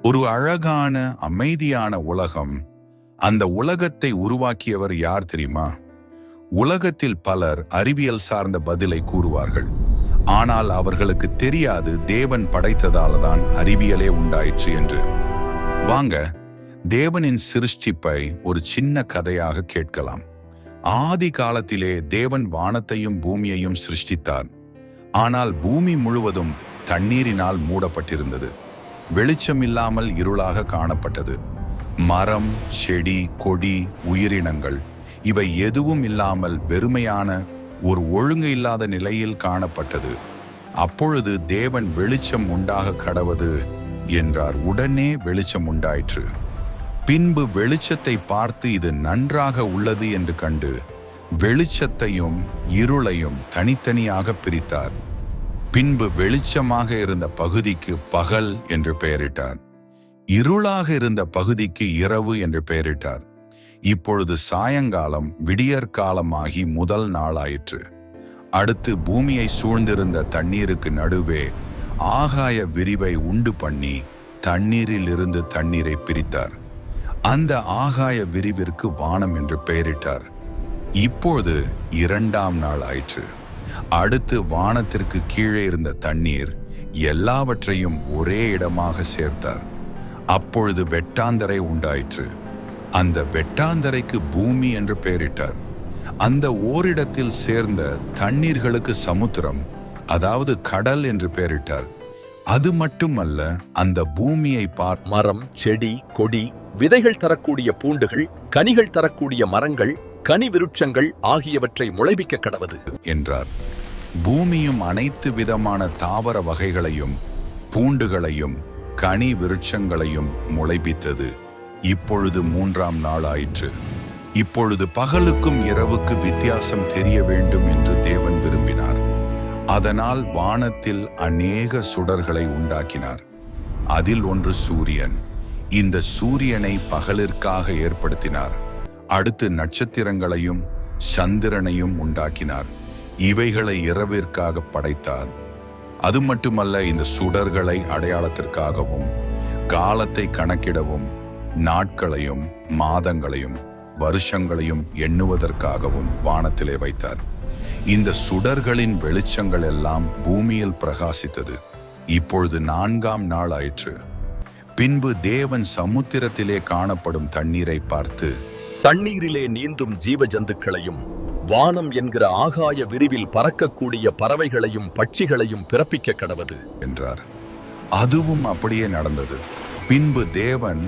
ஒரு அழகான அமைதியான உலகம். அந்த உலகத்தை உருவாக்கியவர் யார் தெரியுமா? உலகத்தில் பலர் அறிவியல் சார்ந்த பதிலை கூறுவார்கள். ஆனால் அவர்களுக்கு தெரியாது தேவன் படைத்ததால தான் அறிவியலே உண்டாயிற்று என்று. வாங்க, தேவனின் சிருஷ்டிப்பை ஒரு சின்ன கதையாக கேட்கலாம். ஆதி காலத்திலே தேவன் வானத்தையும் பூமியையும் சிருஷ்டித்தார். ஆனால் பூமி முழுவதும் தண்ணீரினால் மூடப்பட்டிருந்தது. வெளிச்சம் இல்லாமல் இருளாக காணப்பட்டது. மரம், செடி, கொடி, உயிரினங்கள் இவை எதுவும் இல்லாமல் வெறுமையான ஒரு ஒழுங்கு இல்லாத நிலையில் காணப்பட்டது. அப்பொழுது தேவன் வெளிச்சம் உண்டாக கடவது என்றார். உடனே வெளிச்சம் உண்டாயிற்று. பின்பு வெளிச்சத்தை பார்த்து இது நன்றாக உள்ளது என்று கண்டு வெளிச்சத்தையும் இருளையும் தனித்தனியாக பிரித்தார். பின்பு வெளிச்சமாக இருந்த பகுதிக்கு பகல் என்று பெயரிட்டார். இருளாக இருந்த பகுதிக்கு இரவு என்று பெயரிட்டார். இப்பொழுது சாயங்காலம் விடியற்காலமாகி முதல் நாளாயிற்று. அடுத்து பூமியை சூழ்ந்திருந்த தண்ணீருக்கு நடுவே ஆகாய விரிவை உண்டு பண்ணி தண்ணீரில் இருந்து தண்ணீரை பிரித்தார். அந்த ஆகாய விரிவிற்கு வானம் என்று பெயரிட்டார். இப்பொழுது இரண்டாம் நாள் ஆயிற்று. அடுத்து வானத்திற்கு கீழே இருந்த தண்ணீர் எல்லாவற்றையும் ஒரே இடமாக சேர்த்தார். அப்பொழுது வெட்டாந்தரை உண்டாயிற்று. அந்த வெட்டாந்தரைக்கு பூமி என்று பெயரிட்டார். அந்த ஓரிடத்தில் சேர்ந்த தண்ணீர்களுக்கு சமுத்திரம், அதாவது கடல் என்று பெயரிட்டார். அது மட்டுமல்ல, அந்த பூமியை மரம், செடி, கொடி, விதைகள் தரக்கூடிய பூண்டுகள், கனிகள் தரக்கூடிய மரங்கள், கனி விருட்சங்கள் ஆகியவற்றை முளைப்பிக்க கடவது என்றார். பூமியும் அனைத்து விதமான தாவர வகைகளையும் பூண்டுகளையும் கனி விருட்சங்களையும் முளைப்பித்தது. இப்பொழுது மூன்றாம் நாள் ஆயிற்று. இப்பொழுது பகலுக்கும் இரவுக்கு வித்தியாசம் தெரிய வேண்டும் என்று தேவன் விரும்பினார். அதனால் வானத்தில் அநேக சுடர்களை உண்டாக்கினார். அதில் ஒன்று சூரியன். இந்த சூரியனை பகலிற்காக ஏற்படுத்தினார். அடுத்து நட்சத்திரங்களையும் சந்திரனையும் உண்டாக்கினார். இவைகளை இரவிற்காக படைத்தார். அது மட்டுமல்ல, இந்த சுடர்களை அடையாளத்திற்காகவும் காலத்தை கணக்கிடவும் நாட்களையும் மாதங்களையும் வருஷங்களையும் எண்ணுவதற்காகவும் வானத்திலே வைத்தார். இந்த சுடர்களின் வெளிச்சங்கள் எல்லாம் பூமியில் பிரகாசித்தது. இப்பொழுது நான்காம் நாள் ஆயிற்று. பின்பு தேவன் சமுத்திரத்திலே காணப்படும் தண்ணீரை பார்த்து, தண்ணீரிலே நீந்தும் ஜீவ ஜந்துக்களையும் வானம் என்கிற ஆகாய விரிவில் பறக்கக்கூடிய பறவைகளையும் பட்சிகளையும் பிறப்பிக்க கடவது என்றார். அதுவும் அப்படியே நடந்தது. பின்பு தேவன்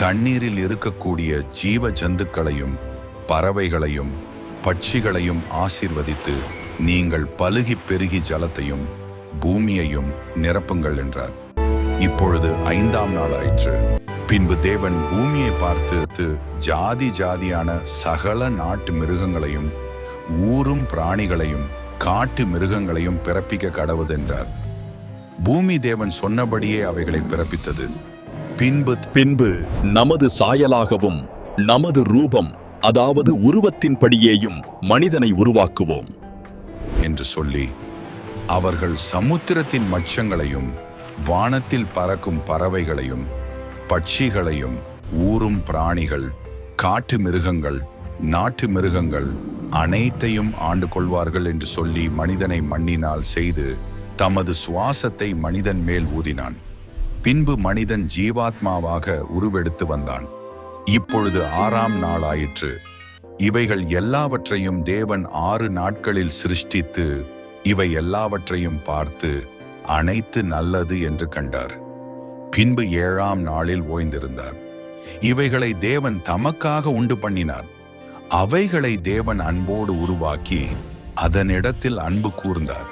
தண்ணீரில் இருக்கக்கூடிய ஜீவ ஜந்துக்களையும் பறவைகளையும் பட்சிகளையும் ஆசீர்வதித்து, நீங்கள் பலுகி பெருகி ஜலத்தையும் பூமியையும் நிரப்புங்கள் என்றார். இப்பொழுது ஐந்தாம் நாள் ஆயிற்று. பின்பு தேவன் பூமியை பார்த்து, ஜாதி ஜாதியான சகல நாட்டு மிருகங்களையும் ஊரும் பிராணிகளையும் காட்டு மிருகங்களையும் பிறப்பிக்க கடவுதென்றார். பூமி தேவன் சொன்னபடியே அவைகளை பிறப்பித்தது. பின்பு நமது சாயலாகவும் நமது ரூபம், அதாவது உருவத்தின்படியேயும் மனிதனை உருவாக்குவோம் என்று சொல்லி அவர்கள் சமுத்திரத்தின் மச்சங்களையும் வானத்தில் பறக்கும் பறவைகளையும் பட்சிகளையும் ஊரும் பிராணிகள் காட்டு மிருகங்கள் நாட்டு மிருகங்கள் அனைத்தையும் ஆண்டு கொள்வார்கள் என்று சொல்லி மனிதனை மண்ணினால் செய்து தமது சுவாசத்தை மனிதன் மேல் ஊதினான். பின்பு மனிதன் ஜீவாத்மாவாக உருவெடுத்து வந்தான். இப்பொழுது ஆறாம் நாள் ஆயிற்று. இவைகள் எல்லாவற்றையும் தேவன் 6 நாட்களில் சிருஷ்டித்து இவை எல்லாவற்றையும் பார்த்து அனைத்து நல்லது என்று கண்டார். பின்பு 7ஆம் நாளில் ஓய்ந்திருந்தார். இவைகளை தேவன் தமக்காக உண்டு பண்ணினார். அவைகளை தேவன் அன்போடு உருவாக்கி அதனிடத்தில் அன்பு கூர்ந்தார்.